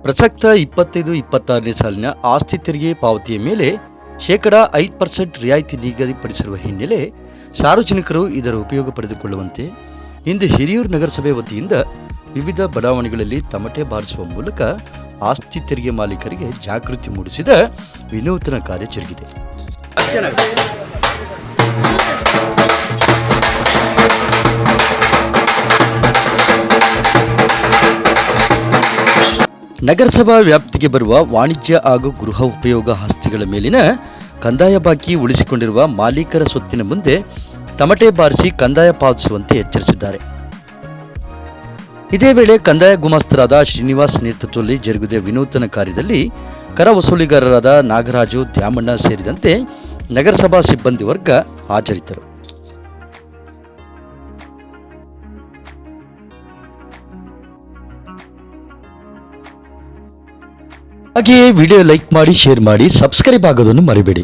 ಪ್ರಸಕ್ತ 25-26ನೇ ಸಾಲಿನ ಆಸ್ತಿ ತೆರಿಗೆ ಪಾವತಿಯ ಮೇಲೆ ಶೇಕಡ 5% ರಿಯಾಯಿತಿ ನಿಗದಿಪಡಿಸಿರುವ ಹಿನ್ನೆಲೆ ಸಾರ್ವಜನಿಕರು ಇದರ ಉಪಯೋಗ ಪಡೆದುಕೊಳ್ಳುವಂತೆ ಇಂದು ಹಿರಿಯೂರು ನಗರಸಭೆ ವತಿಯಿಂದ ವಿವಿಧ ಬಡಾವಣೆಗಳಲ್ಲಿ ತಮಟೆ ಬಾರಿಸುವ ಮೂಲಕ ಆಸ್ತಿ ತೆರಿಗೆ ಮಾಲೀಕರಿಗೆ ಜಾಗೃತಿ ಮೂಡಿಸಿದ ವಿನೂತನ ಕಾರ್ಯ ಜರುಗಿದೆ. ನಗರಸಭಾ ವ್ಯಾಪ್ತಿಗೆ ಬರುವ ವಾಣಿಜ್ಯ ಹಾಗೂ ಗೃಹ ಉಪಯೋಗ ಆಸ್ತಿಗಳ ಮೇಲಿನ ಕಂದಾಯ ಬಾಕಿ ಉಳಿಸಿಕೊಂಡಿರುವ ಮಾಲೀಕರ ಸ್ವತ್ತಿನ ಮುಂದೆ ತಮಟೆ ಬಾರಿಸಿ ಕಂದಾಯ ಪಾವತಿಸುವಂತೆ ಎಚ್ಚರಿಸಿದ್ದಾರೆ. ಇದೇ ವೇಳೆ ಕಂದಾಯ ಗುಮಾಸ್ತರಾದ ಶ್ರೀನಿವಾಸ್ ನೇತೃತ್ವದಲ್ಲಿ ಜರುಗಿದ ವಿನೂತನ ಕಾರ್ಯದಲ್ಲಿ ಕರ ವಸೂಲಿಗಾರರಾದ ನಾಗರಾಜು, ದ್ಯಾಮಣ್ಣ ಸೇರಿದಂತೆ ನಗರಸಭಾ ಸಿಬ್ಬಂದಿ ವರ್ಗ ಹಾಜರಿದ್ದರು. ಹಾಗೆಯೇ ವಿಡಿಯೋ ಲೈಕ್ ಮಾಡಿ, ಶೇರ್ ಮಾಡಿ, ಸಬ್ಸ್ಕ್ರೈಬ್ ಆಗೋದನ್ನು ಮರಿಬೇಡಿ.